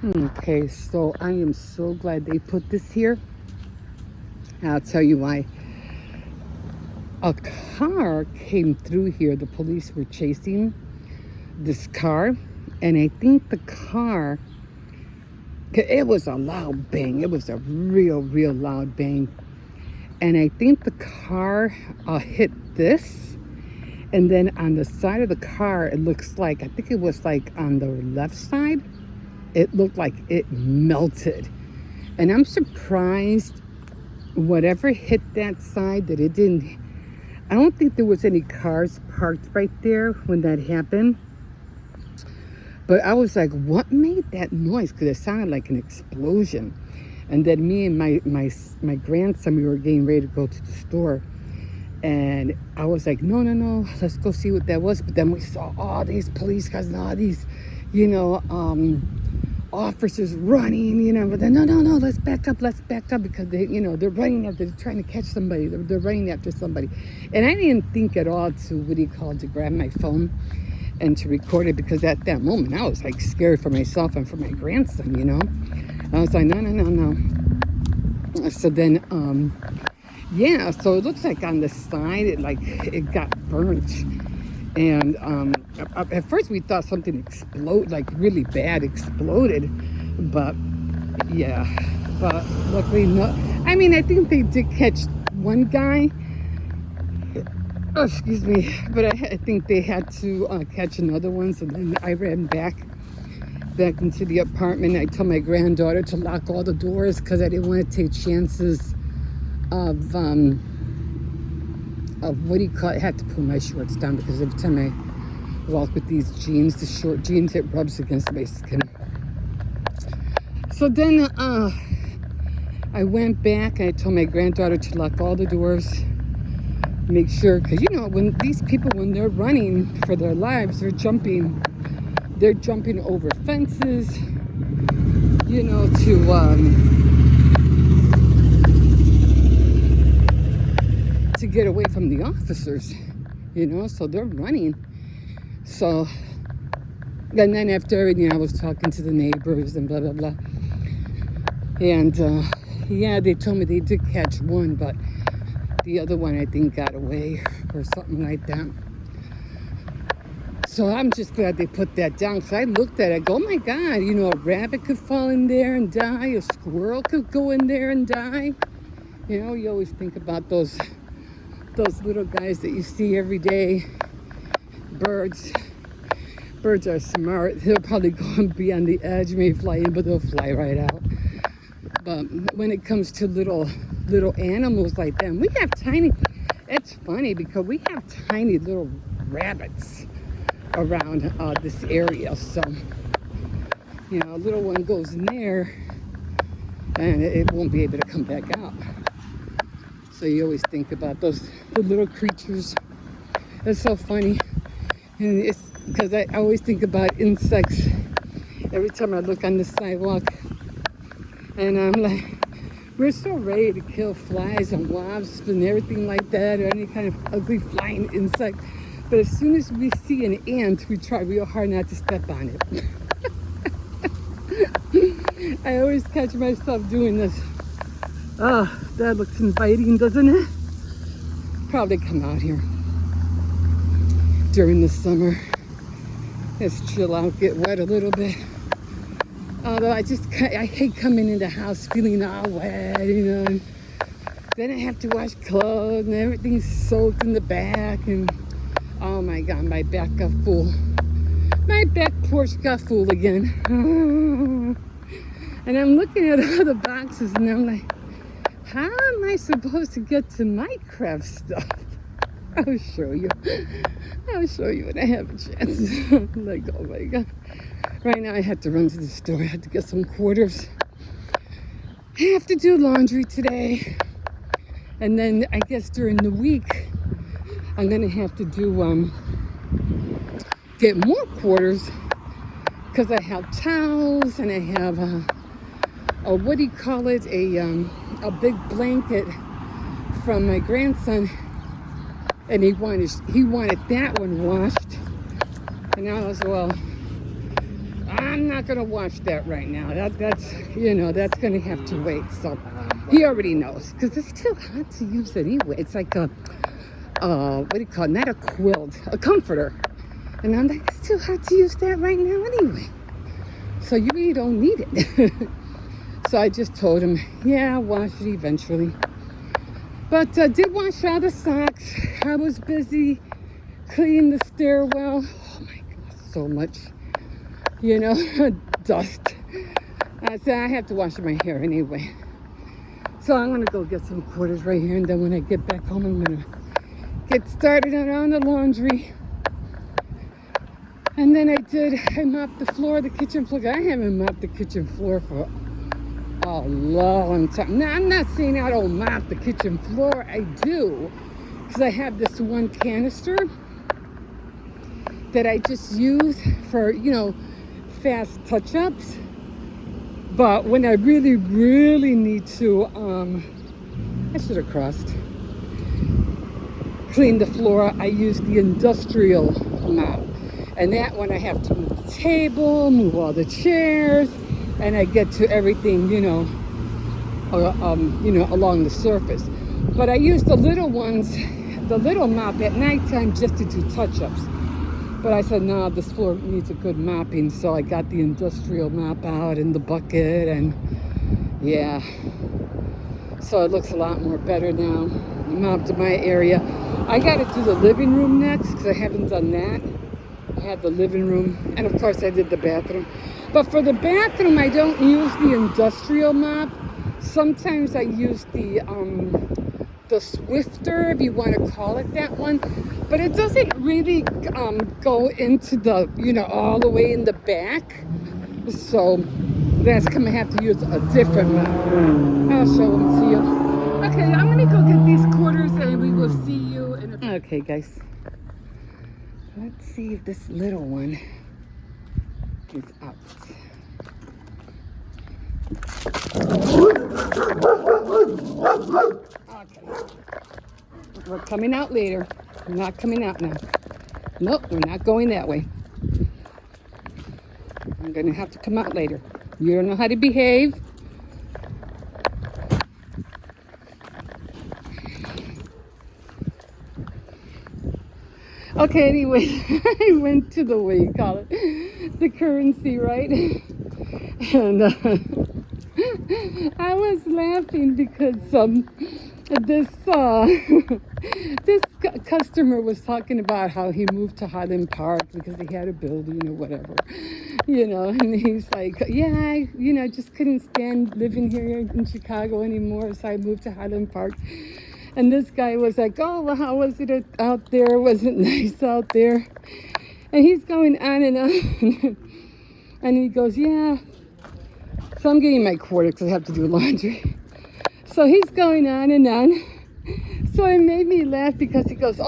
Okay, so I am so glad they put this here. I'll tell you why. A car came through here. The police were chasing this car, and I think the car, it was a loud bang. It was a real loud bang. And I think the car hit this, and then on the side of the car, it looks like, I think it was like on the left side, it looked like it melted. And I'm surprised whatever hit that side that it didn't, I don't think there was any cars parked right there when that happened. But I was like, what made that noise? Because it sounded like an explosion. And then me and my grandson, we were getting ready to go to the store. And I was like, no, let's go see what that was. But then we saw all these police cars and all these, officers running, but then, no, let's back up, because they, they're running after, they're trying to catch somebody. They're running after somebody. And I didn't think at all to grab my phone and to record it, because at that moment I was like scared for myself and for my grandson, I was like, no. So then, so it looks like on the side, it got burnt. And at first we thought something exploded, like really bad exploded, but luckily no. I mean, I think they did catch one guy. Oh, excuse me, but I think they had to catch another one. So then I ran back into the apartment. I told my granddaughter to lock all the doors because I didn't want to take chances of what do you call it? I had to pull my shorts down because every time I walk with these jeans, the short jeans, it rubs against my skin. So then I went back and I told my granddaughter to lock all the doors. Make sure, because when these people, when they're running for their lives, they're jumping over fences, to get away from the officers, so they're running. So, and then after everything, I was talking to the neighbors and blah blah blah, and they told me they did catch one, but the other one, I think, got away or something like that. So I'm just glad they put that down, because I looked at it, I go, oh my God, a rabbit could fall in there and die, a squirrel could go in there and die. You always think about those little guys that you see every day. Birds are smart. They'll probably go and be on the edge, maybe fly in, but they'll fly right out. But when it comes to little animals like that, we have it's funny because we have tiny little rabbits around this area. So, a little one goes in there and it won't be able to come back out. So you always think about the little creatures. It's so funny. And it's because I always think about insects every time I look on the sidewalk. And I'm like, we're so ready to kill flies and wasps and everything like that, or any kind of ugly flying insect. But as soon as we see an ant, we try real hard not to step on it. I always catch myself doing this. Oh, that looks inviting, doesn't it? Probably come out here during the summer. Just chill out, get wet a little bit. Although I hate coming in the house feeling all wet, and then I have to wash clothes and everything's soaked in the back, and oh my God, my back got full. My back porch got full again. And I'm looking at all the boxes and I'm like, how am I supposed to get to my craft stuff? I'll show you when I have a chance. Like, oh my God. Right now I had to run to the store. I had to get some quarters. I have to do laundry today. And then I guess during the week, I'm gonna have to do, get more quarters, because I have towels and I have a what do you call it? A big blanket from my grandson. And he wanted that one washed. And I was, well, I'm not going to wash that right now. That's that's going to have to wait. So he already knows because it's too hot to use anyway. It's like a what do you call it? Not a quilt, a comforter. And I'm like, it's too hot to use that right now anyway. So you really don't need it. So I just told him, yeah, I'll wash it eventually. But did wash all the socks. I was busy cleaning the stairwell. Oh my God, so much, dust. I said, I have to wash my hair anyway. So I'm going to go get some quarters right here. And then when I get back home, I'm going to get started on the laundry. And then I mopped the floor, the kitchen floor. I haven't mopped the kitchen floor for a long time. Now, I'm not saying I don't mop the kitchen floor. I do. Because I have this one canister that I just use for, fast touch-ups. But when I really, really need to, I should have crossed, clean the floor, I use the industrial mop. And that one I have to move the table, move all the chairs, and I get to everything, along the surface. But I use the little ones, the little mop at nighttime just to do touch-ups. But I said, no, this floor needs a good mopping. So I got the industrial mop out in the bucket, and yeah. So it looks a lot more better now. I mopped my area. I got to do the living room next because I haven't done that. I had the living room, and of course I did the bathroom. But for the bathroom, I don't use the industrial mop. Sometimes I use the Swifter, if you want to call it that one. But it doesn't really go into the, all the way in the back. So that's going to have to use a different mop. I'll show them to you. Okay, I'm going to go get these quarters, and we will see you in a... Okay, guys. Let's see if this little one is out. Okay. We're coming out later. We're not coming out now. Nope, we're not going that way. I'm going to have to come out later. You don't know how to behave. Okay, anyway, I went to the, what do you call it, the currency, right? And I was laughing because this this customer was talking about how he moved to Highland Park because he had a building or whatever, and he's like, yeah, I just couldn't stand living here in Chicago anymore, so I moved to Highland Park. And this guy was like, oh, well, how was it out there? Was it nice out there? And he's going on and on. And he goes, yeah. So I'm getting my quarter because I have to do laundry. So he's going on and on. So it made me laugh because he goes,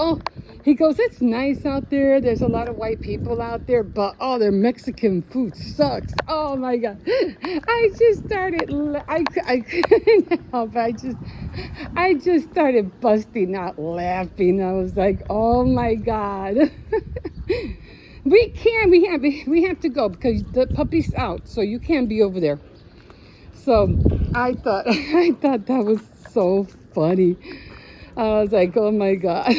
it's nice out there. There's a lot of white people out there, but their Mexican food sucks. Oh my God. I just started, I couldn't help. I just started busting out laughing. I was like, oh my God. We have to go because the puppy's out, so you can't be over there. So I thought that was so funny. I was like, oh my God.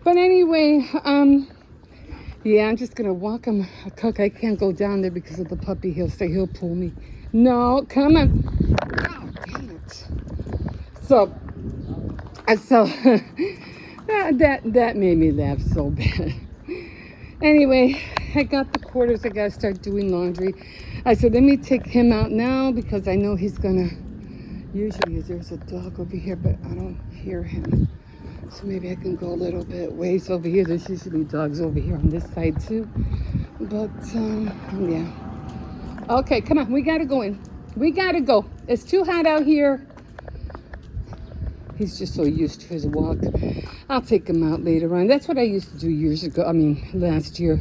But anyway, yeah, I'm just gonna walk him. Cook, I can't go down there because of the puppy. He'll pull me. No, come on. Oh, dang it. So that made me laugh so bad. Anyway, I got the quarters. I gotta start doing laundry. I said, let me take him out now because I know he's gonna. Usually there's a dog over here, but I don't hear him. So maybe I can go a little bit ways over here. There's usually dogs over here on this side too. But yeah. Okay, come on. We gotta go in. We gotta go. It's too hot out here. He's just so used to his walk. I'll take him out later on. That's what I used to do years ago. Last year.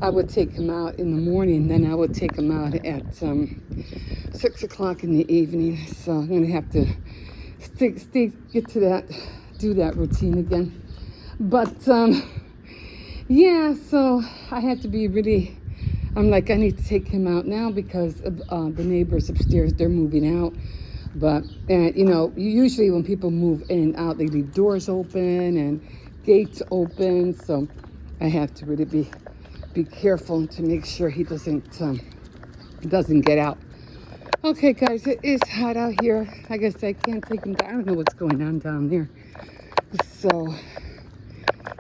I would take him out in the morning. Then I would take him out at 6 o'clock in the evening. So I'm going to have to get to that, do that routine again. But yeah, so I had to be really, I'm like, I need to take him out now because the neighbors upstairs, they're moving out. But, you know, usually when people move in and out, they leave doors open and gates open. So I have to really be careful to make sure he doesn't get out. Okay, guys, it is hot out here. I guess I can't take him down. I don't know what's going on down there. So,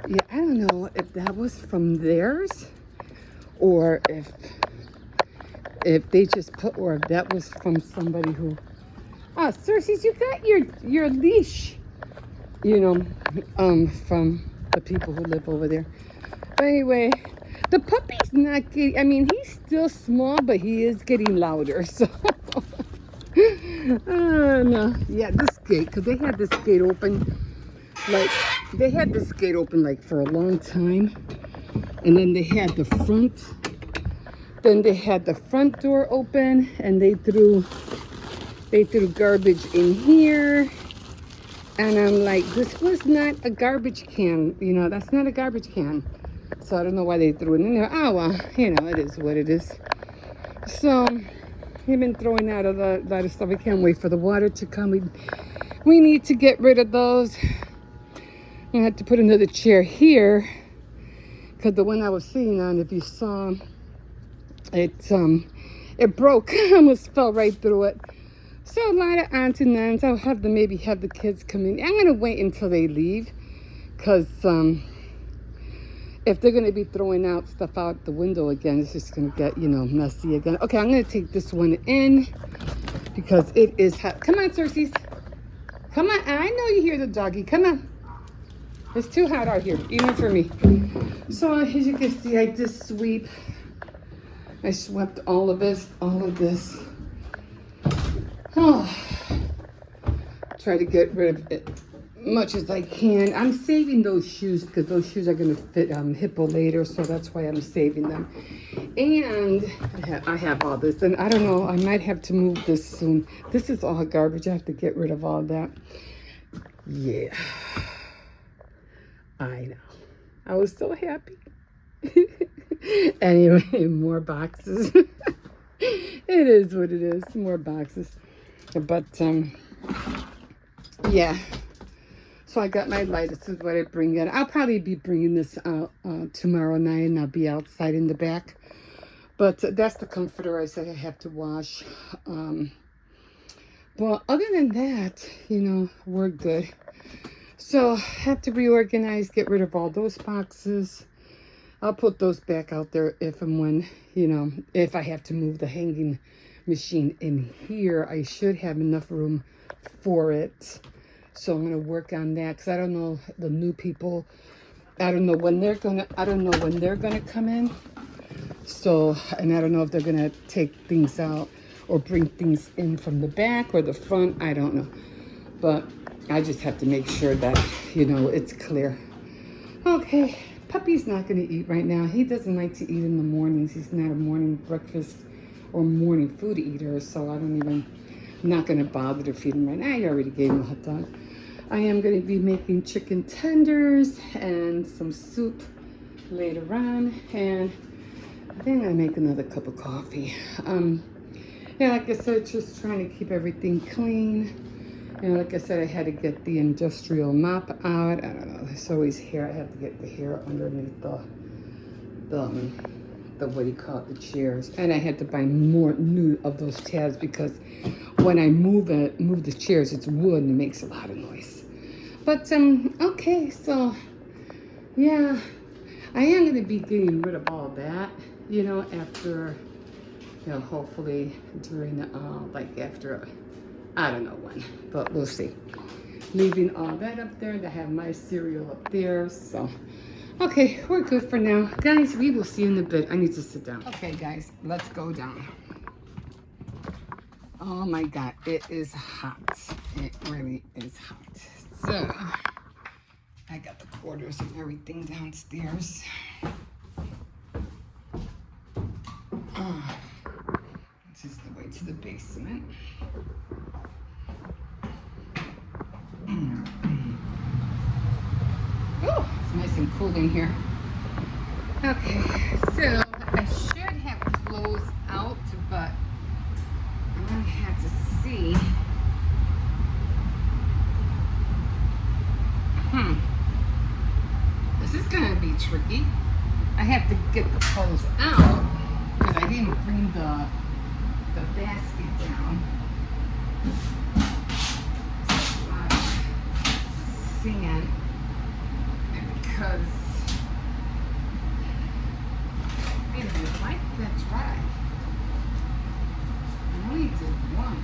yeah, I don't know if that was from theirs or if they just put, or if that was from somebody who, Cersei, you got your leash, you know, from the people who live over there. But anyway, the puppy's not getting, I mean, he's still small, but he is getting louder, so. No, yeah, this gate, because they had this gate open, like, for a long time, and then they had the front door open, and they threw garbage in here, and I'm like, this was not a garbage can, you know, that's not a garbage can, so I don't know why they threw it in there. Oh, well, you know, it is what it is. So, they've been throwing out a lot of stuff. I can't wait for the water to come. We need to get rid of those. I have to put another chair here because the one I was sitting on, if you saw, it broke. I almost fell right through it. So a lot of aunts and nuns. I'll have to maybe have the kids come in. I'm gonna wait until they leave because if they're going to be throwing out stuff out the window again, it's just going to get, you know, messy again. Okay, I'm going to take this one in because it is hot. Come on, Cersei. Come on. I know you hear the doggy. Come on. It's too hot out here, even for me. So as you can see, I did sweep. I swept all of this. Oh, try to get rid of it much as I can. I'm saving those shoes because those shoes are going to fit Hippo later, so that's why I'm saving them. And I have all this, and I don't know, I might have to move this soon. This is all garbage. I have to get rid of all that. Yeah, I know. I was so happy. Anyway, more boxes. It is what it is. More boxes. But yeah. So I got my light. This is what I bring in. I'll probably be bringing this out tomorrow night, and I'll be outside in the back. But that's the comforter I said I have to wash. Well, other than that, you know, we're good. So I have to reorganize, get rid of all those boxes. I'll put those back out there if and when, you know, if I have to move the hanging machine in here. I should have enough room for it. So I'm going to work on that because I don't know the new people. I don't know when they're going to come in. So, and I don't know if they're going to take things out or bring things in from the back or the front. I don't know. But I just have to make sure that, you know, it's clear. Okay. Puppy's not going to eat right now. He doesn't like to eat in the mornings. He's not a morning breakfast or morning food eater. So I'm not going to bother to feed him right now. I already gave him a hot dog. I am going to be making chicken tenders and some soup later on. And I think I'm going to make another cup of coffee. Yeah, like I said, just trying to keep everything clean. You know, like I said, I had to get the industrial mop out. I don't know, there's always hair. I have to get the hair underneath the what do you call it, the chairs. And I had to buy more new of those tabs because when I move the chairs, it's wood and it makes a lot of noise. But, okay, so, yeah, I am going to be getting rid of all that, you know, after, you know, hopefully during, like after, I don't know when, but we'll see. Leaving all that up there, to have my cereal up there, so. Okay, we're good for now. Guys, we will see you in a bit. I need to sit down. Okay, guys, let's go down. Oh my God, it is hot. It really is hot. So, I got the quarters and everything downstairs. This is the way to the basement. Oh, it's nice and cool in here. Okay, so I should have tricky. I have to get the clothes out because I didn't bring the basket down. Sand, and because I didn't like that dry. I only did one.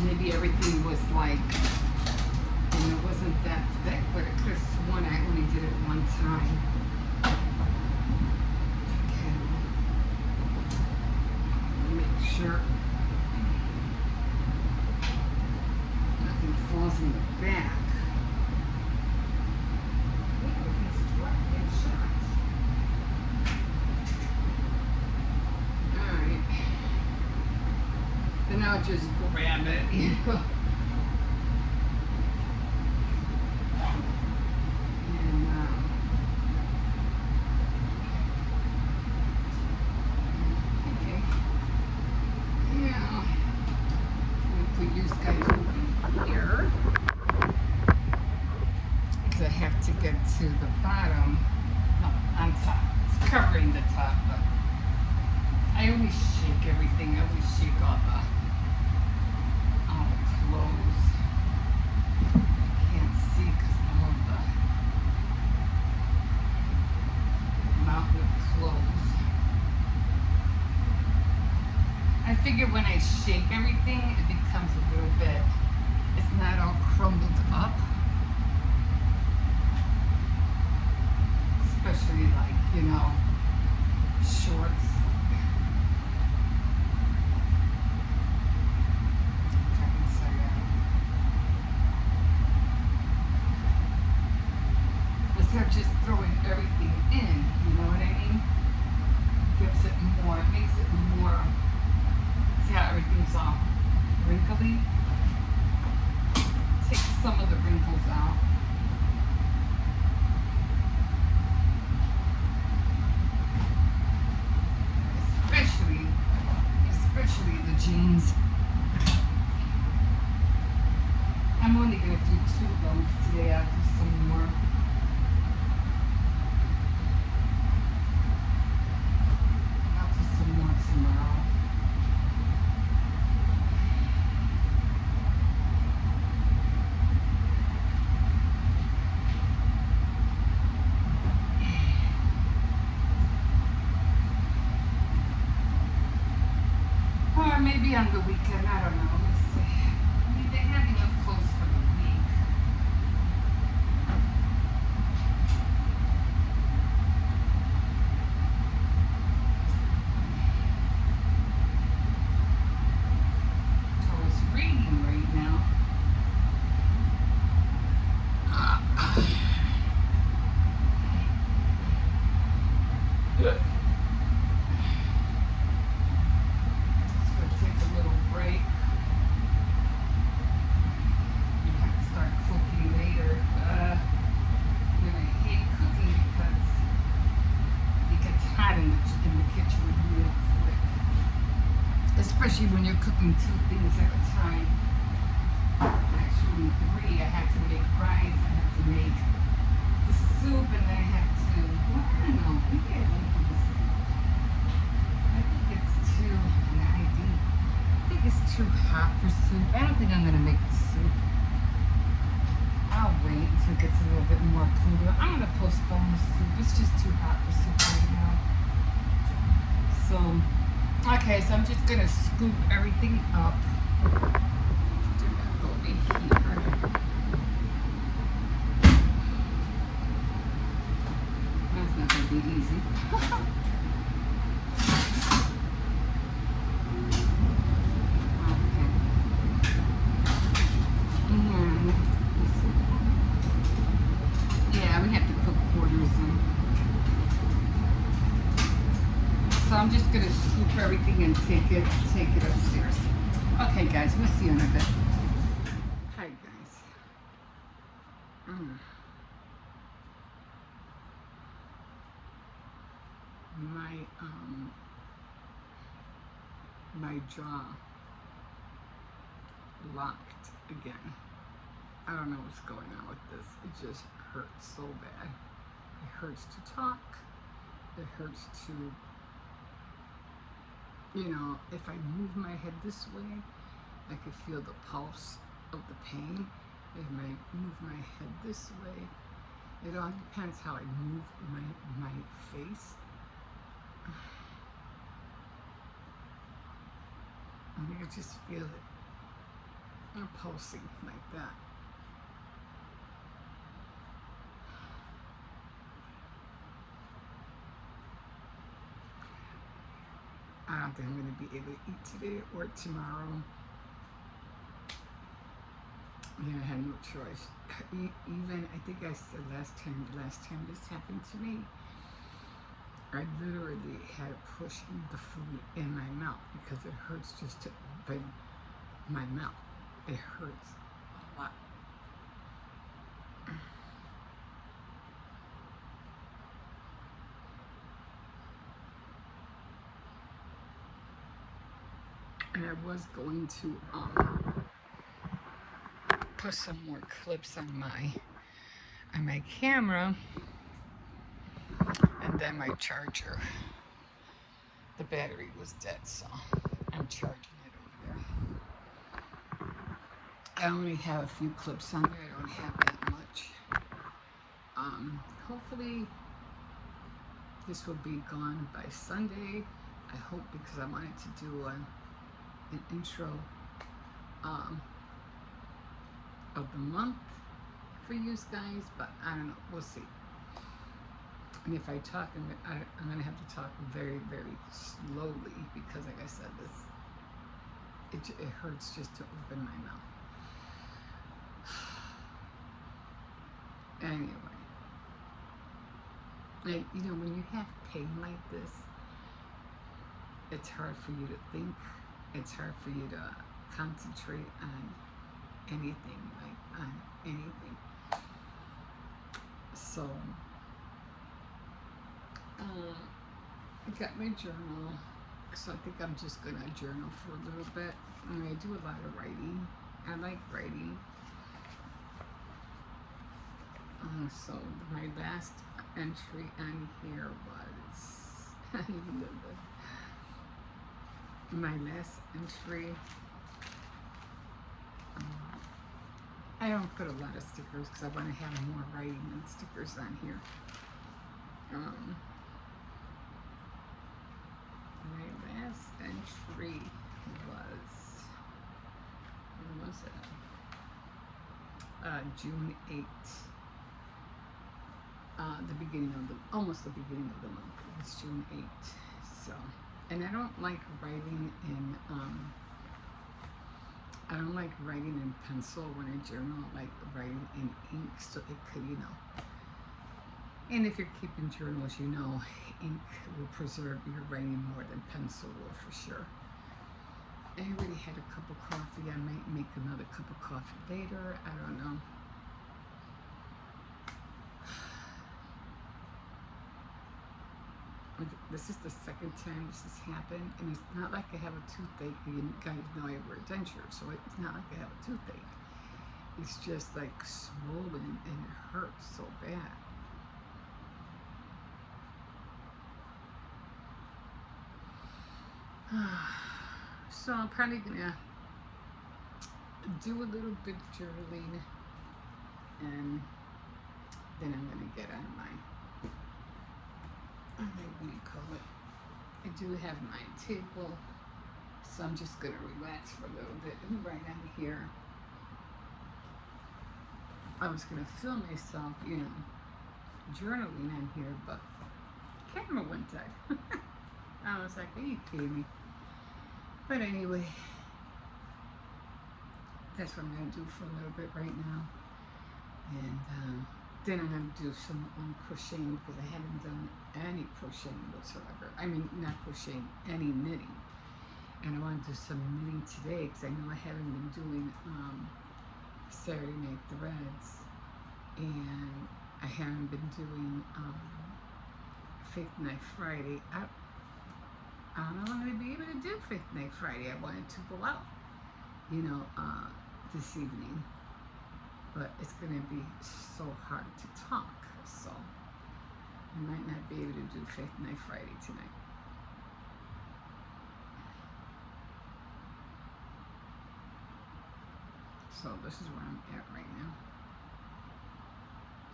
Maybe everything was like, and it wasn't that thick, but it could have sworn I only did it one time. Okay. Make sure nothing falls in the back. Alright. Then I'll just grab it. To the bottom, no, on top. It's covering the top, but I always shake everything. I always shake all the clothes. Can't see because all of the mountain of clothes. I figure when I shake everything, it becomes a little bit, it's not all crumbled up. Especially like, you know, shorts. Instead of just throwing everything in, you know what I mean? Gives it more, it makes it more, see how everything's all wrinkly? Take some of the wrinkles out. Especially the jeans. I'm only going to do 2 loads today. I'll do some more. I'll do some more tomorrow. Or maybe on the weekend, I don't know. Let's see. I mean, they have enough clothes for the week. Oh, it's raining right now. Good. Especially when you're cooking 2 things at a time. Actually 3. I have to make rice, I have to make the soup, and then I have to, well, I don't know, maybe I don't do the soup. I think it's too, an ID. I think it's too hot for soup. I don't think I'm going to make the soup. I'll wait until it gets a little bit more cooler. I'm going to postpone the soup. It's just too hot for soup right now. So, okay, so I'm just going to scoop everything up. Do that go over here. That's not going to be easy. Okay. And, yeah, we have to put quarters in. So I'm just going to scoop everything and take it upstairs. Okay, guys, we'll see you in a bit. Hi, guys. My jaw locked again. I don't know what's going on with this. It just hurts so bad. It hurts to talk. It hurts to, if I move my head this way, I could feel the pulse of the pain. If I move my head this way, it all depends how I move my face. And I just feel it pulsing like that. I don't think I'm going to be able to eat today or tomorrow. I had no choice. Even, I think I said last time this happened to me, I literally had to push the food in my mouth because it hurts just to open my mouth. It hurts a lot. And I was going to put some more clips on my camera, and then my charger, the battery was dead, so I'm charging it over there. I only have a few clips on there. I don't have that much. Hopefully this will be gone by Sunday. I hope, because I wanted to do an intro of the month for you guys, but I don't know. We'll see. And if I talk, I'm going to have to talk very, very slowly because, like I said, it hurts just to open my mouth. Anyway, like, when you have pain like this, it's hard for you to think. It's hard for you to concentrate on anything, like on anything. So, I got my journal. So I think I'm just gonna journal for a little bit. And I do a lot of writing. I like writing. So my last entry on here was my last entry. I don't put a lot of stickers because I want to have more writing than stickers on here. My last entry was, when was it? June 8th. Almost the beginning of the month. It was June 8th. So, and I don't like writing in, pencil when I journal. I like writing in ink, so it could, and if you're keeping journals, ink will preserve your writing more than pencil will, for sure. I already had a cup of coffee. I might make another cup of coffee later. I don't know. This is the second time this has happened, and it's not like I have a toothache. You guys know I wear dentures, so it's not like I have a toothache. It's just like swollen and it hurts so bad. So I'm probably gonna do a little bit of journaling, and then I'm gonna get on my, what do you call it? I do have my table, so I'm just gonna relax for a little bit and write on here. I was gonna film myself, journaling on here, but the camera went dead. I was like, are you kidding me? But anyway, that's what I'm going to do for a little bit right now. And then I'm going to do some crocheting, because I haven't done any crocheting whatsoever. I mean, not crocheting, any knitting. And I want to do some knitting today, because I know I haven't been doing Saturday Night Threads. And I haven't been doing Faith Night Friday. I don't know when I'm going to be able to do Faith Night Friday. I wanted to go out, this evening. but it's going to be so hard to talk. So I might not be able to do Faith Night Friday tonight. So this is where I'm at right now.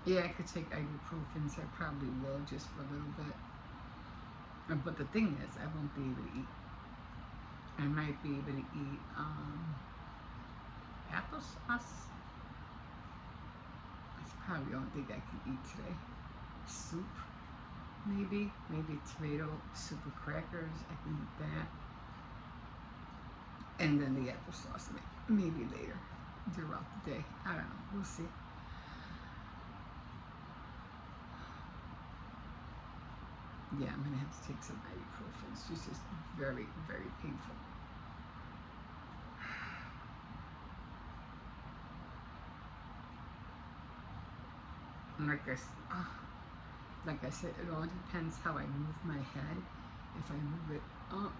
Yeah, I could take ibuprofen, so I probably will just for a little bit. But the thing is, I won't be able to eat. I might be able to eat applesauce. That's probably the only thing I can eat today. Soup, maybe tomato soup with crackers. I can eat that. And then the applesauce, maybe later throughout the day. I don't know. We'll see. Yeah, I'm gonna have to take some ibuprofen. It's just very, very painful. And like I said, it all depends how I move my head. If I move it up,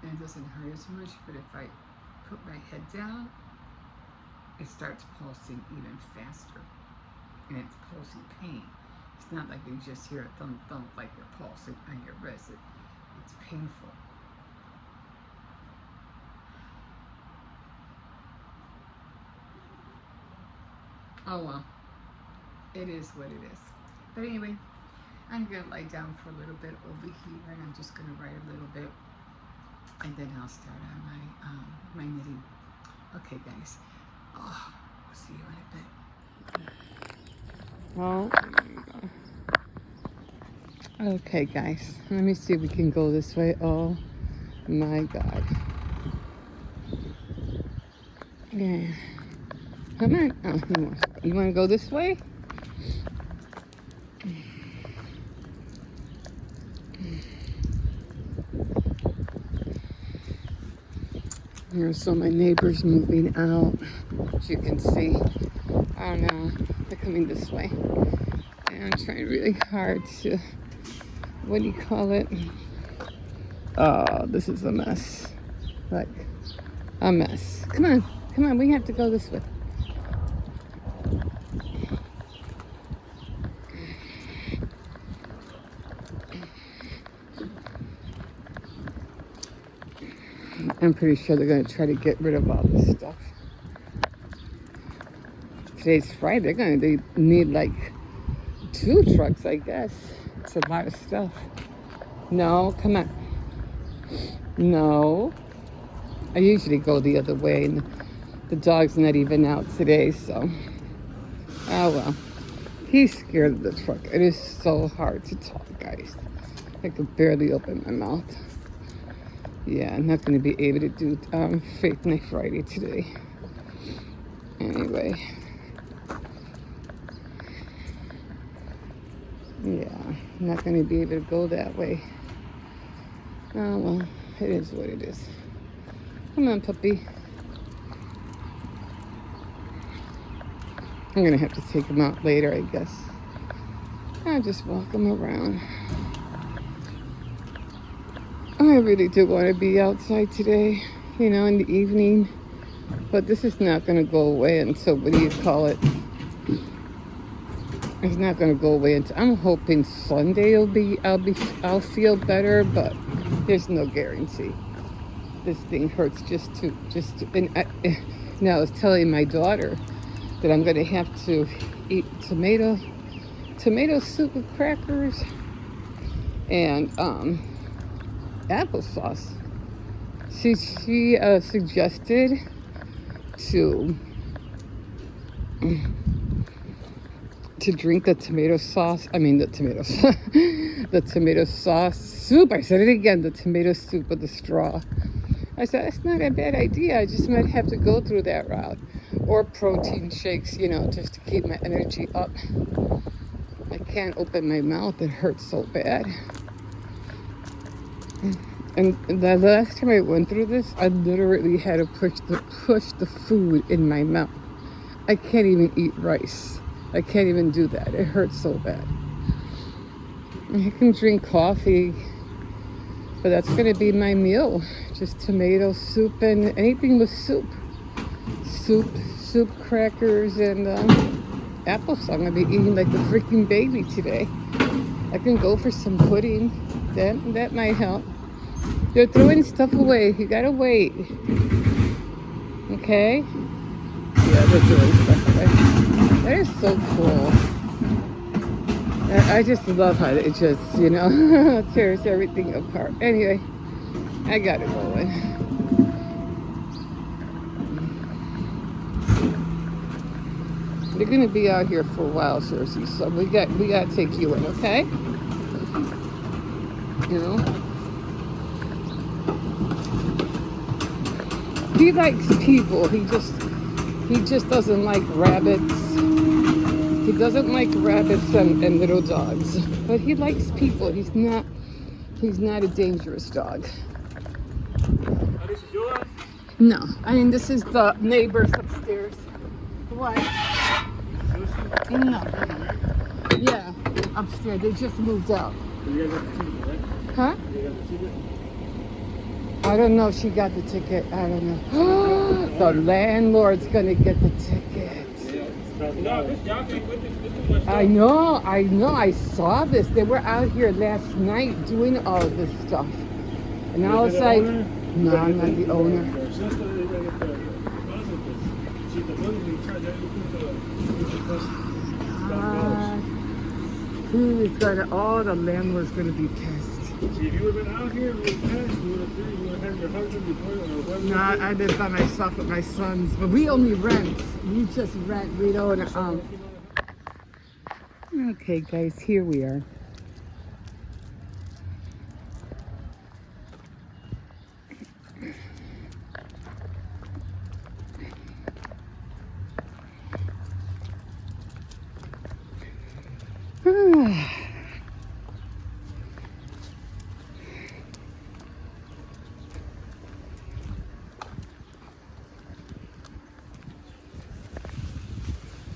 and it doesn't hurt as much, but if I put my head down, it starts pulsing even faster, and it's pulsing pain. It's not like you just hear a thump thump like you're pulsing on your wrist. It's painful. Oh well, it is what it is. But anyway, I'm gonna lie down for a little bit over here, and I'm just gonna write a little bit, and then I'll start on my knitting. Okay, guys. Oh, we'll see you in a bit. Oh. Okay, guys. Let me see if we can go this way. Oh my God. Yeah. Come on. Oh, you want to go this way? So my neighbor's moving out, as you can see. I don't know, they're coming this way. And I'm trying really hard to, what do you call it? Oh, this is a mess. Like, a mess. Come on, we have to go this way. I'm pretty sure they're going to try to get rid of all this stuff. Today's Friday. They're going to need like 2 trucks, I guess. It's a lot of stuff. No, come on. No. I usually go the other way, and the dog's not even out today, so. Oh well. He's scared of the truck. It is so hard to talk, guys. I could barely open my mouth. Yeah, I'm not going to be able to do Faith Night Friday today. Anyway. Yeah, I'm not going to be able to go that way. Oh, well, it is what it is. Come on, puppy. I'm going to have to take him out later, I guess. I'll just walk him around. I really do want to be outside today, you know, in the evening. But this is not going to go away until, what do you call it? It's not going to go away until, I'm hoping Sunday I'll feel better, but there's no guarantee. This thing hurts just to, now I was telling my daughter that I'm going to have to eat tomato soup with crackers and applesauce. She suggested to drink the tomato sauce. I mean the tomato sauce soup. I said it again. The tomato soup with the straw. I said that's not a bad idea. I just might have to go through that route, or protein shakes. You know, just to keep my energy up. I can't open my mouth. It hurts so bad. And the last time I went through this, I literally had to push the food in my mouth. I can't even eat rice. I can't even do that. It hurts so bad. I can drink coffee, but that's going to be my meal. Just tomato soup and anything with soup. Soup, soup, crackers, and applesauce. I'm gonna be eating like a freaking baby today. I can go for some pudding. That might help. They're throwing stuff away. You gotta wait. Okay? Yeah, they're throwing stuff away. That is so cool. I just love how it just, tears everything apart. Anyway, I got it going. They're gonna be out here for a while, Cersei. So we gotta take you in, okay? He likes people. He just doesn't like rabbits. He doesn't like rabbits and little dogs. But he likes people. He's not a dangerous dog. This is yours? No. I mean, this is the neighbors upstairs. What? No. Yeah, upstairs. They just moved out. You guys got the ticket, right? Huh? You got the ticket? I don't know if she got the ticket. I don't know. The landlord's gonna get the ticket. No, this y'all can't put this too much stuff. I know. I saw this. They were out here last night doing all this stuff. And I was like, no, I'm not the owner. The landlord's gonna be pissed. See, if you would have been out here, you would have had your husband before or whatever. No, I live by myself with my sons, but we only rent. We just rent. We don't. Okay, guys, here we are.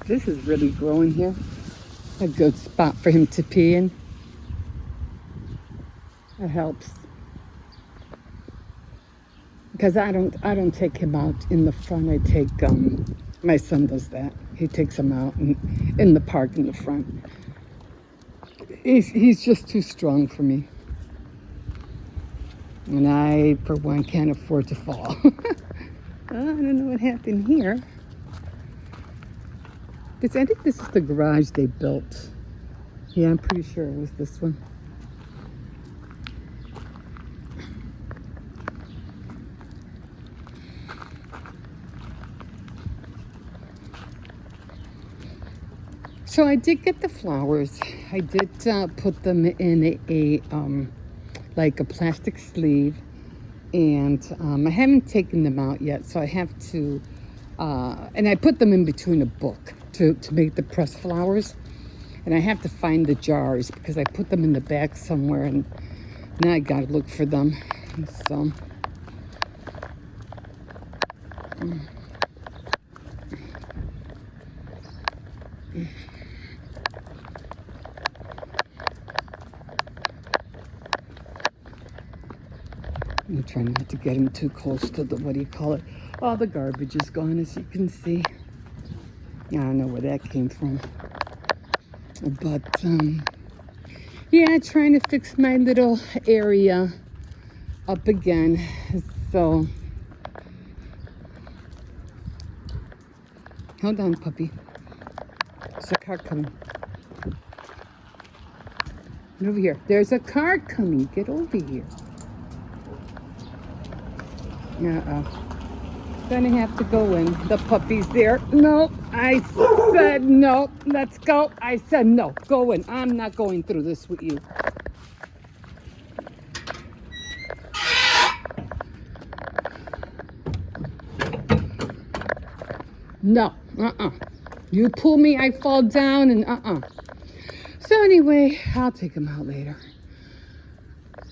This is really growing here. A good spot for him to pee in. It helps. Because I don't take him out in the front. I take my son does that. He takes him out in the park in the front. He's just too strong for me. And I, for one, can't afford to fall. I don't know what happened here. I think this is the garage they built. Yeah, I'm pretty sure it was this one. So I did get the flowers. I did put them in a like a plastic sleeve, and I haven't taken them out yet. So I have to, and I put them in between a book to make the pressed flowers. And I have to find the jars because I put them in the back somewhere, and now I gotta look for them. So. I'm trying not to get him too close to the, what do you call it? All the garbage is gone, as you can see. I don't know where that came from. But, yeah, trying to fix my little area up again. So, hold on, puppy. There's a car coming. Get over here. There's a car coming. Get over here. Gonna have to go in. The puppy's there. No, I said no. Let's go. I said no. Go in. I'm not going through this with you. No. You pull me, I fall down, and So anyway, I'll take him out later.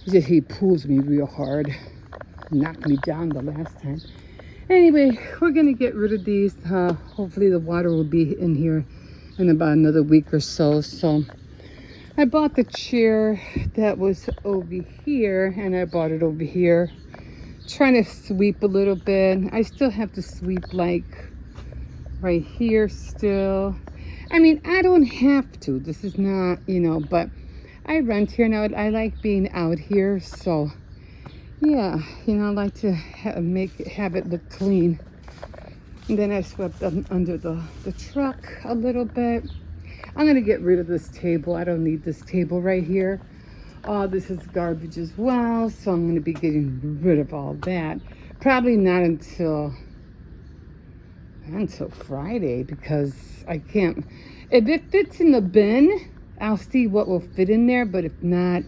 He pulls me real hard. Knocked me down the last time. Anyway, we're gonna get rid of these. Hopefully the water will be in here in about another week or so. So I bought the chair that was over here, and I bought it over here. Trying to sweep a little bit. I still have to sweep like right here still. I mean, I don't have to. This is not, but I rent here now. I like being out here, so yeah, I like to have it look clean. And then I swept under the truck a little bit. I'm gonna get rid of this table. I don't need this table right here. This is garbage as well, so I'm gonna be getting rid of all that. Probably not until Friday, because I can't. If it fits in the bin, I'll see what will fit in there. But if not,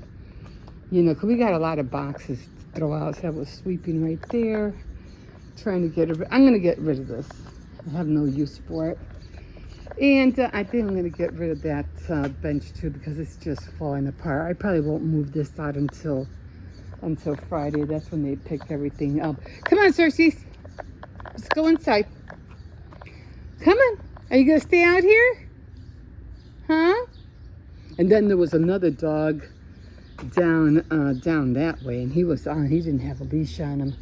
because we got a lot of boxes to throw out. So I was sweeping right there, trying to get it. I'm gonna get rid of this. I have no use for it. And I think I'm gonna get rid of that bench too, because it's just falling apart. I probably won't move this out until Friday. That's when they pick everything up. Come on, Cersei. Let's go inside. Come on. Are you gonna stay out here? Huh? And then there was another dog down that way, and he was on. He didn't have a leash on him.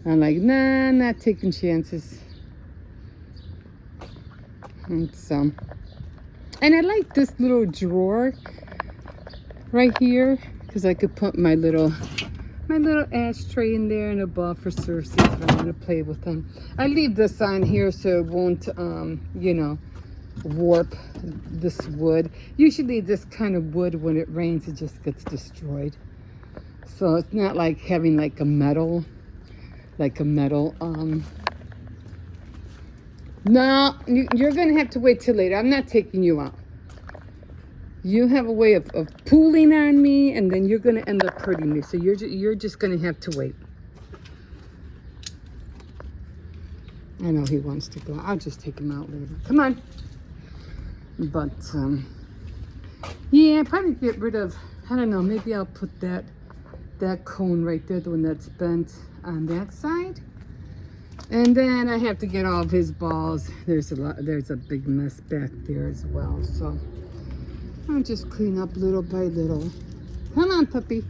I'm like, nah, I'm not taking chances. And I like this little drawer right here, because I could put my little ashtray in there and a ball for Cersei if I want to play with them. I leave this on here so it won't, warp this wood. Usually this kind of wood, when it rains, it just gets destroyed. So it's not like having like a metal. No, you're going to have to wait till later. I'm not taking you out. You have a way of pulling on me, and then you're going to end up hurting me. So you're just going to have to wait. I know he wants to go. I'll just take him out later. Come on. But, yeah, probably get rid of, I don't know, maybe I'll put that cone right there, the one that's bent on that side. And then I have to get all of his balls. There's a big mess back there as well. So I'll just clean up little by little. Come on, puppy.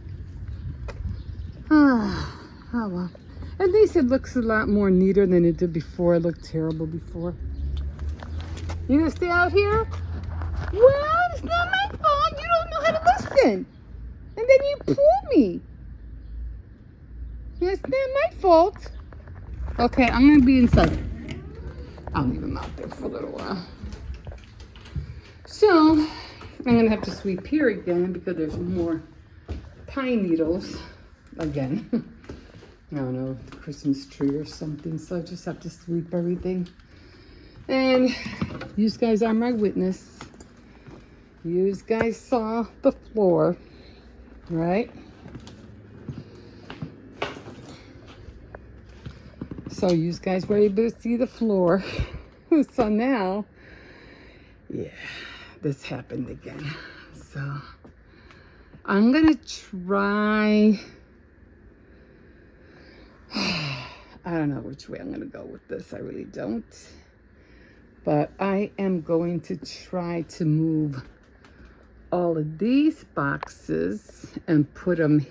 Oh well. At least it looks a lot more neater than it did before. It looked terrible before. You gonna stay out here? Well, it's not my fault. You don't know how to listen. And then you pull me. It's not my fault. Okay, I'm gonna be inside. I'll leave him out there for a little while. So, I'm gonna have to sweep here again because there's more pine needles again. I don't know, Christmas tree or something. So I just have to sweep everything. And you guys are my witness. You guys saw the floor, right? So you guys were able to see the floor. So now, yeah, this happened again. So I'm gonna try, I don't know which way I'm gonna go with this. I really don't. But I am going to try to move all of these boxes and put them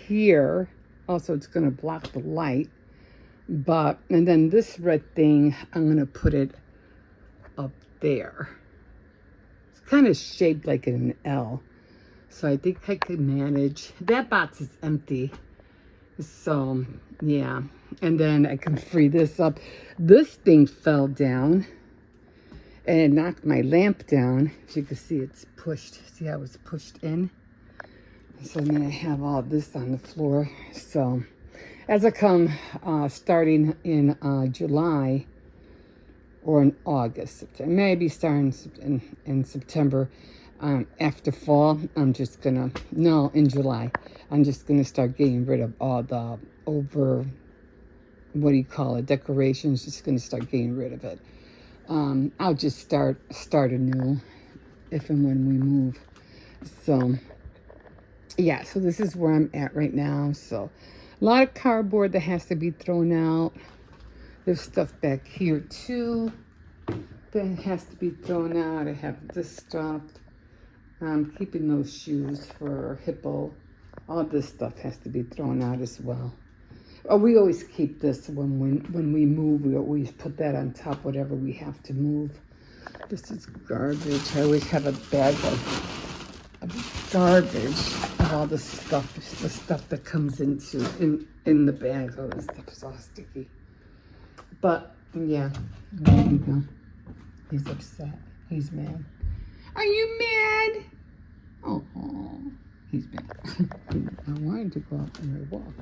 here. Also, it's gonna block the light. And then this red thing, I'm gonna put it up there. It's kind of shaped like an L. So I think I could manage. That box is empty. So, yeah. And then I can free this up. This thing fell down and it knocked my lamp down. As you can see, it's pushed. See how it's pushed in? So I'm gonna have all this on the floor. So as I come, starting in July or in August, maybe starting in September, after fall, I'm just gonna, no, in July, I'm just gonna start getting rid of all the decorations, just gonna start getting rid of it. I'll just start anew if and when we move. So, yeah, so this is where I'm at right now. So a lot of cardboard that has to be thrown out. There's stuff back here too that has to be thrown out. I have this stuff. I'm keeping those shoes for Hippo. All this stuff has to be thrown out as well. We always keep this when we move. We always put that on top, whatever we have to move. This is garbage. I always have a bag of garbage of all the stuff that comes in the bags. Oh, this stuff is all sticky. But yeah, there you go. He's upset. He's mad. Are you mad? Oh, he's mad. I wanted to go out for a walk.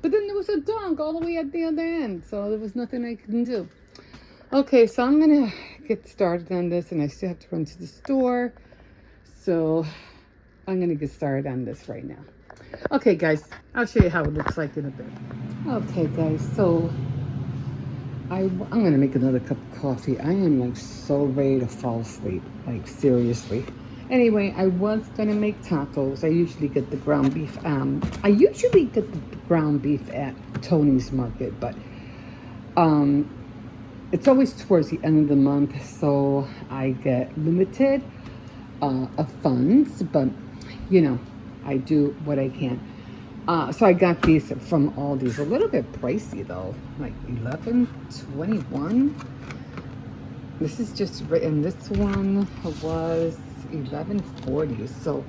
But then there was a dog all the way at the other end, so there was nothing I could do. Okay, so I'm gonna get started on this, and I still have to run to the store. So I'm gonna get started on this right now. Okay, guys, I'll show you how it looks like in a bit. Okay, guys, so I'm gonna make another cup of coffee. I am like so ready to fall asleep, like seriously. Anyway, I was gonna make tacos. I usually get the ground beef. I usually get the ground beef at Tony's Market, but it's always towards the end of the month, so I get limited of funds. But you know, I do what I can. So I got these from Aldi's. A little bit pricey though, like $11.21. This is just written. This one was $11.40. So,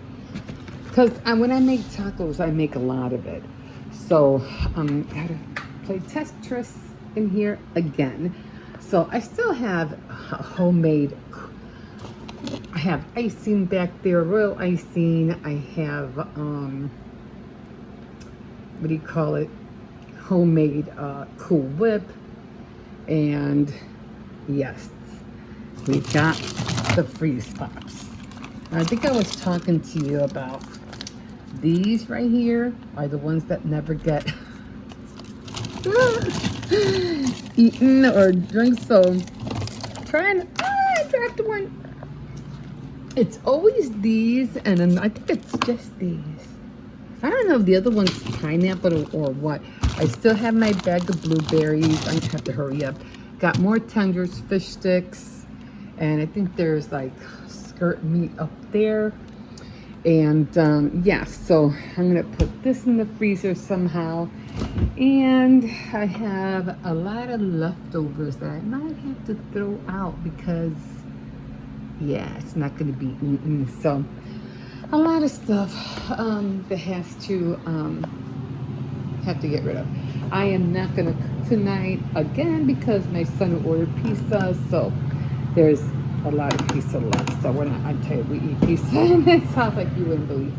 because when I make tacos, I make a lot of it. So gotta play Tetris in here again. So I still have a homemade. I have icing back there, royal icing. I have what do you call it? Homemade Cool Whip. And yes, we got the freeze pops. I think I was talking to you about these right here are the ones that never get eaten or drink. So I dropped one. It's always these, and then I think it's just these. I don't know if the other one's pineapple or what. I still have my bag of blueberries. I have to hurry up. Got more tenders, fish sticks, and I think there's like skirt meat up there. And yeah, so I'm gonna put this in the freezer somehow. And I have a lot of leftovers that I might have to throw out because yeah, it's not gonna be eaten. So a lot of stuff that has to have to get rid of. I am not gonna cook tonight again because my son ordered pizza, so there's a lot of pizza left. So we're not. I tell you, we eat pizza in this house like you wouldn't believe.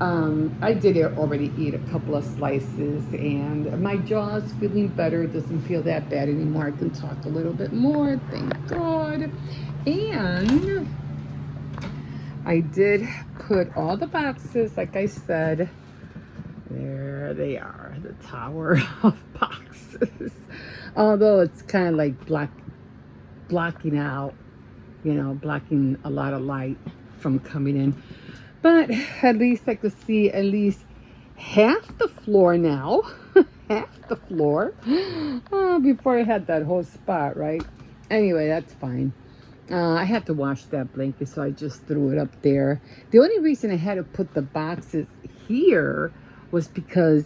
I did already eat a couple of slices, and my jaw's feeling better. It doesn't feel that bad anymore. I can talk a little bit more. Thank God. And I did put all the boxes, like I said. There they are, the tower of boxes. Although it's kind of like blocking out, you know, blocking a lot of light from coming in. But at least I could see at least half the floor now. Half the floor. Before I had that whole spot, right? Anyway, that's fine. I had to wash that blanket, so I just threw it up there. The only reason I had to put the boxes here was because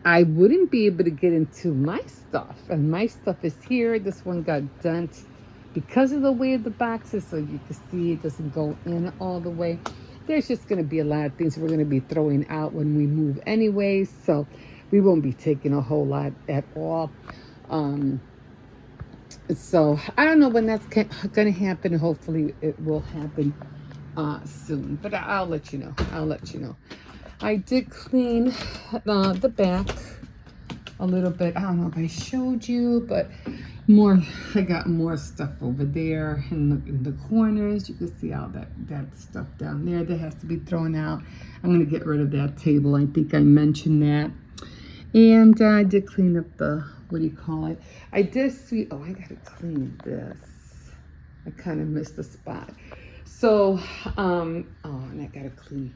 I wouldn't be able to get into my stuff. And my stuff is here. This one got dent because of the way of the boxes, so you can see it doesn't go in all the way. There's just going to be a lot of things we're going to be throwing out when we move anyway, so we won't be taking a whole lot at all. So I don't know when that's going to happen. Hopefully it will happen soon, but I'll let you know. I'll let you know. I did clean the back a little bit. I don't know if I showed you, but I got more stuff over there in the corners. You can see all that stuff down there that has to be thrown out. I'm going to get rid of that table. I think I mentioned that. And I did clean up the, what do you call it? I did see, oh, I got to clean this. I kind of missed the spot. So, and I got to clean,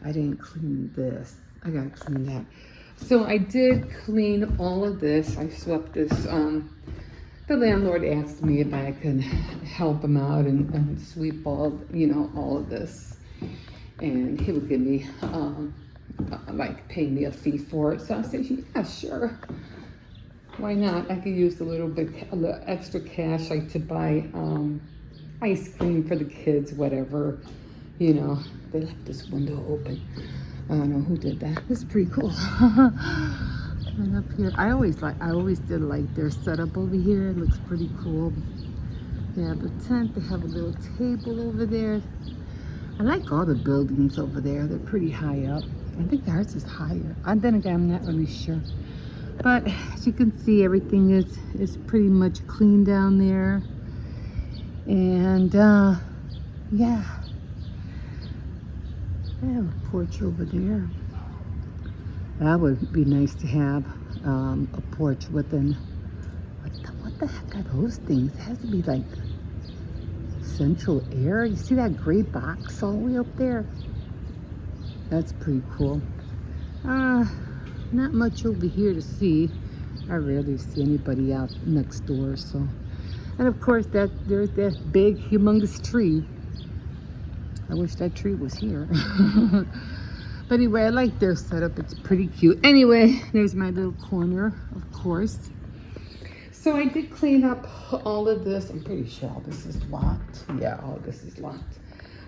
I didn't clean this. I got to clean that. So I did clean all of this. I swept this. The landlord asked me if I could help him out and sweep all of this. And he would give me like pay me a fee for it. So I said, yeah, sure. Why not? I could use a little extra cash, like to buy ice cream for the kids, whatever. You know, they left this window open. I don't know who did that. It's pretty cool. And up here, I always did like their setup over here. It looks pretty cool. They have a tent. They have a little table over there. I like all the buildings over there. They're pretty high up. I think ours is higher. And then again, I'm not really sure. But as you can see, everything is pretty much clean down there. And yeah, I have a porch over there. That would be nice to have a porch within. What the heck are those things? It has to be like central air. You see that gray box all the way up there? That's pretty cool. Not much over here to see. I rarely see anybody out next door. So, and of course there's that big, humongous tree. I wish that tree was here. But anyway, I like their setup. It's pretty cute. Anyway, there's my little corner, of course. So I did clean up all of this. I'm pretty sure all this is locked. Yeah, all this is locked.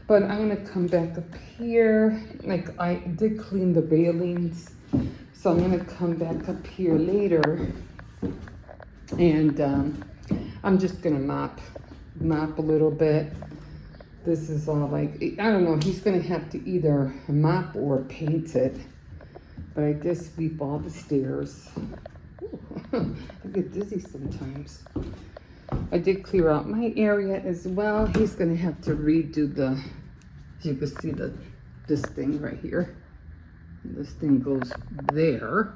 But I'm gonna come back up here. Like, I did clean the railings. So I'm gonna come back up here later. And I'm just gonna mop a little bit. This is all like, I don't know, he's gonna have to either mop or paint it. But I did sweep all the stairs. Ooh, I get dizzy sometimes. I did clear out my area as well. He's gonna have to redo the, you can see this thing right here. This thing goes there.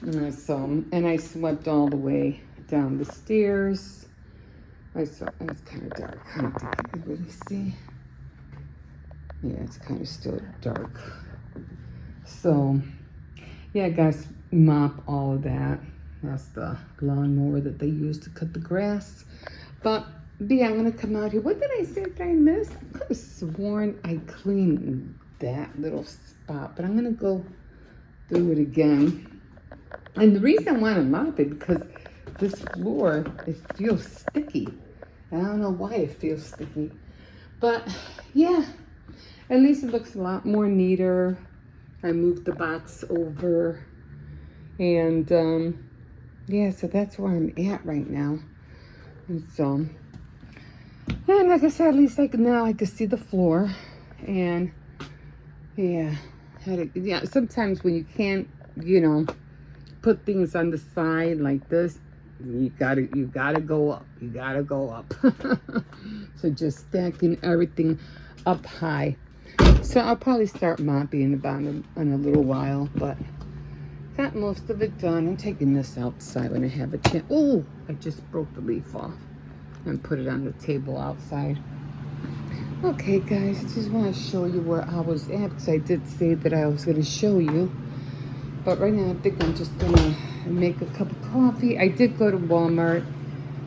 And I swept all the way down the stairs. It's kind of dark. I don't think you can really see. Yeah, it's kind of still dark. So, yeah, guys, mop all of that. That's the lawnmower that they use to cut the grass. But yeah, I'm gonna come out here. What did I say that I missed? I could have sworn I cleaned that little spot, but I'm gonna go do it again. And the reason I want to mop it because this floor, it feels sticky. I don't know why it feels sticky, but yeah, at least it looks a lot more neater. I moved the box over, and yeah, so that's where I'm at right now. And so, and like I said, at least now I can see the floor, and yeah, yeah. Sometimes when you can't, you know, put things on the side like this, you gotta go up. You gotta go up. So just stacking everything up high. So I'll probably start mopping in a little while, but got most of it done. I'm taking this outside when I have a chance. Oh, I just broke the leaf off and put it on the table outside. Okay, guys, I just want to show you where I was at because I did say that I was going to show you. But right now, I think I'm just going to make a cup of coffee. I did go to Walmart.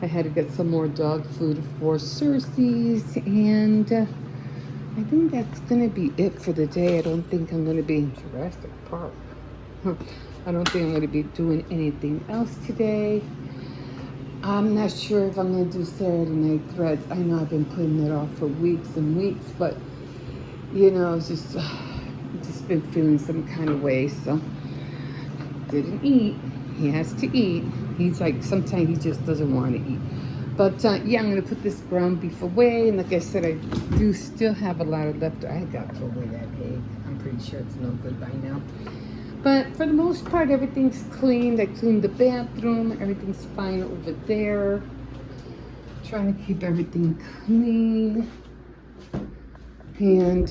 I had to get some more dog food for Cersei's. And I think that's going to be it for the day. I don't think I'm going to be in Jurassic Park. I don't think I'm going to be doing anything else today. I'm not sure if I'm going to do Saturday Night Threads. I know I've been putting it off for weeks and weeks. But, you know, it's just been feeling some kind of way. So didn't eat. He has to eat. He's like, sometimes he just doesn't want to eat. But yeah, I'm gonna put this ground beef away, and like I said, I do still have a lot of left. I got to throw away that egg. I'm pretty sure it's no good by now. But for the most part, everything's cleaned. I cleaned the bathroom. Everything's fine over there. Trying to keep everything clean. And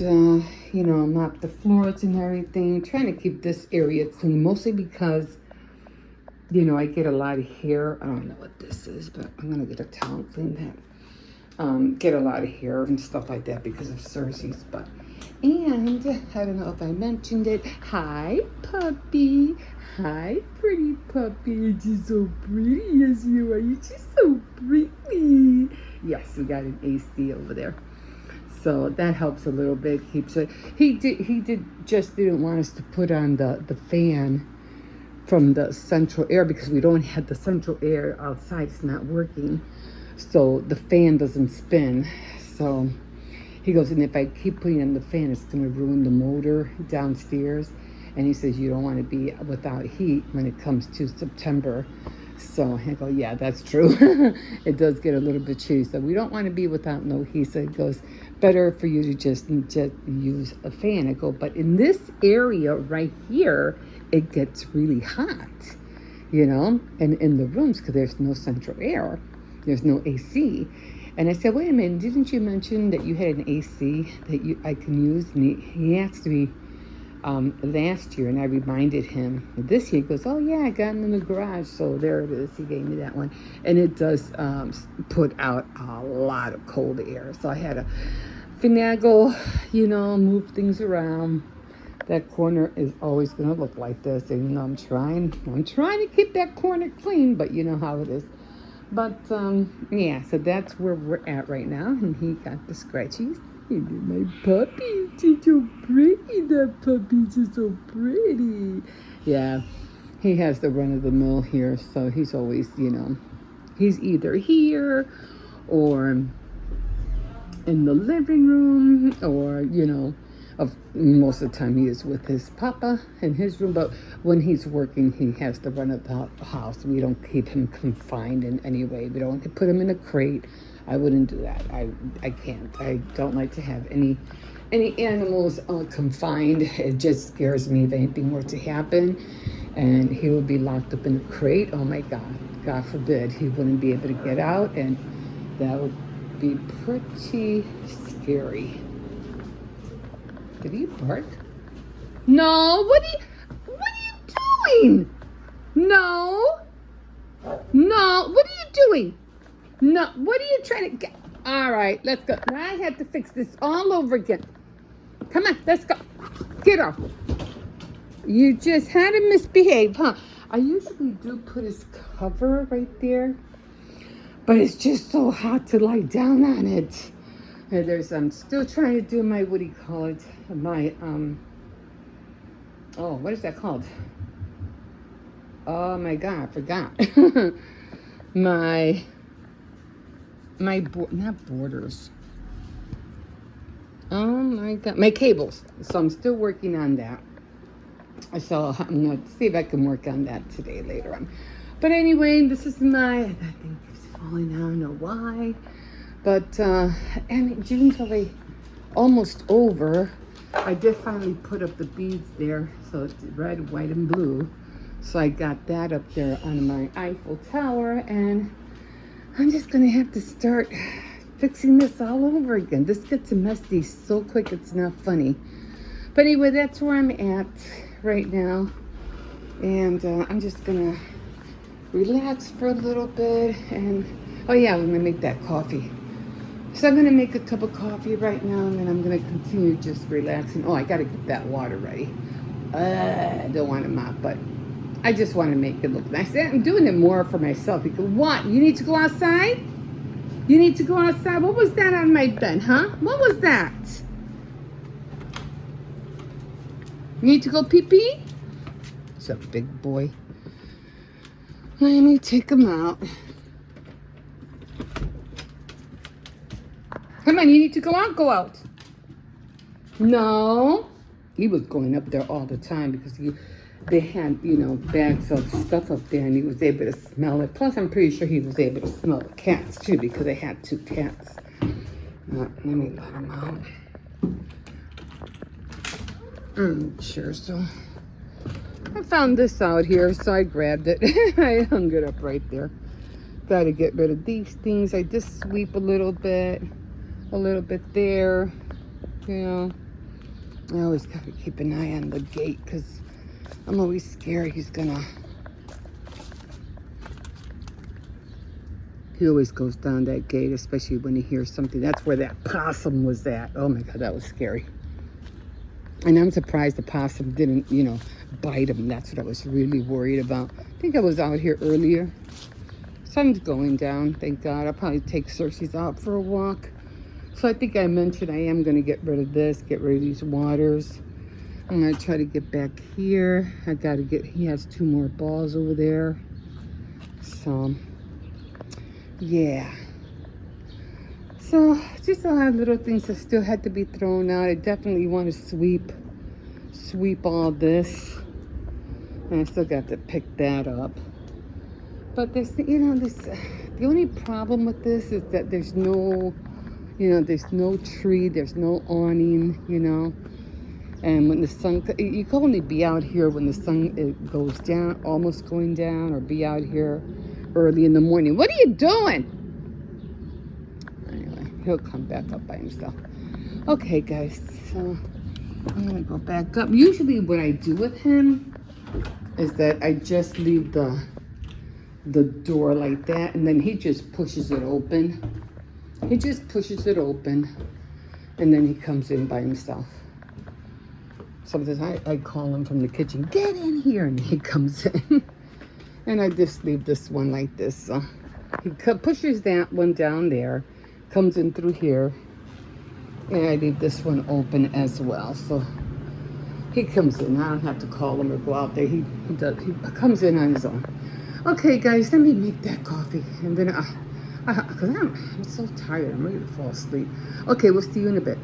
you know, mop the floors and everything. Trying to keep this area clean, mostly because, you know, I get a lot of hair. I don't know what this is, but I'm gonna get a towel and clean that. Get a lot of hair and stuff like that because of Cersei's. But, and I don't know if I mentioned it. Hi, puppy. Hi, pretty puppy. You're just so pretty. Yes, you are. You're just so pretty. Yes, we got an AC over there. So that helps a little bit. Keeps it. He just didn't want us to put on the fan from the central air because we don't have the central air outside. It's not working, so the fan doesn't spin. So he goes, and if I keep putting on the fan, it's going to ruin the motor downstairs. And he says, you don't want to be without heat when it comes to September. So I go, yeah, that's true. It does get a little bit chilly. So we don't want to be without no heat. So it goes, better for you to just use a fan. I go, but in this area right here, it gets really hot, you know, and in the rooms, because there's no central air. There's no AC. And I said, wait a minute, didn't you mention that you had an AC that I can use? And he asked me last year, and I reminded him. This year he goes, oh yeah, I got him in the garage. So there it is. He gave me that one. And it does put out a lot of cold air. So I had to finagle, you know, move things around. That corner is always going to look like this. And you know, I'm trying to keep that corner clean, but you know how it is. But yeah, so that's where we're at right now. And he got the scratchies. My puppy, she's so pretty. The puppies are so pretty. Yeah, he has the run of the mill here, so he's always, you know, he's either here or in the living room, or you know, most of the time he is with his papa in his room. But when he's working, he has the run of the house. We don't keep him confined in any way. We don't put him in a crate. I wouldn't do that. I can't. I don't like to have any animals confined. It just scares me if anything were to happen and he would be locked up in a crate. Oh my God forbid, he wouldn't be able to get out, and that would be pretty scary. Did he bark? No. What are you doing? No. What are you doing? No, what are you trying to get? All right, let's go. Now I have to fix this all over again. Come on, let's go. Get off. You just had to misbehave, huh? I usually do put his cover right there, but it's just so hot to lie down on it. And I'm still trying to do my, what do you call it? My, oh, what is that called? Oh my God, I forgot. Not borders. Oh my God, my cables. So I'm still working on that. So I'm going to see if I can work on that today, later on. But anyway, this is that thing keeps falling. I don't know why. But, and June's already almost over. I did finally put up the beads there. So it's red, white, and blue. So I got that up there on my Eiffel Tower. And I'm just going to have to start fixing this all over again. This gets messy so quick, it's not funny. But anyway, that's where I'm at right now. And I'm just going to relax for a little bit. And, oh yeah, I'm going to make that coffee. So I'm going to make a cup of coffee right now, and then I'm going to continue just relaxing. Oh, I got to get that water ready. I don't want to mop, but I just want to make it look nice. I'm doing it more for myself because what? You need to go outside? You need to go outside? What was that on my bed, huh? What was that? You need to go pee-pee? It's a big boy. Let me take him out. Come on, you need to go out. Go out. No. He was going up there all the time because they had, you know, bags of stuff up there, and he was able to smell it. Plus, I'm pretty sure he was able to smell the cats, too, because they had 2 cats. Let me let him out. I'm sure, so I found this out here, so I grabbed it. I hung it up right there. Got to get rid of these things. I just sweep a little bit there, you know. I always got to keep an eye on the gate because I'm always scared he always goes down that gate, especially when he hears something. That's where that possum was at. Oh my God, that was scary. And I'm surprised the possum didn't, you know, bite him. That's what I was really worried about. I think I was out here earlier. Sun's going down, thank God. I'll probably take Cersei's out for a walk. So I think I mentioned I am going to get rid of this, get rid of these waters. I'm going to try to get back here. I got to get, he has 2 more balls over there. So, yeah. So, just a lot of little things that still had to be thrown out. I definitely want to sweep all this. And I still got to pick that up. But there's, you know, the only problem with this is that there's no, you know, there's no tree, there's no awning, you know. And when the sun, you can only be out here when the sun goes down, almost going down, or be out here early in the morning. What are you doing? Anyway, he'll come back up by himself. Okay, guys, so I'm gonna go back up. Usually what I do with him is that I just leave the door like that, and then he just pushes it open. He just pushes it open, and then he comes in by himself. Sometimes I call him from the kitchen, get in here, and he comes in. And I just leave this one like this. So he pushes that one down there, comes in through here, and I leave this one open as well. So he comes in. I don't have to call him or go out there. He comes in on his own. Okay, guys, let me make that coffee, and then because I'm so tired. I'm ready to fall asleep. Okay, we'll see you in a bit.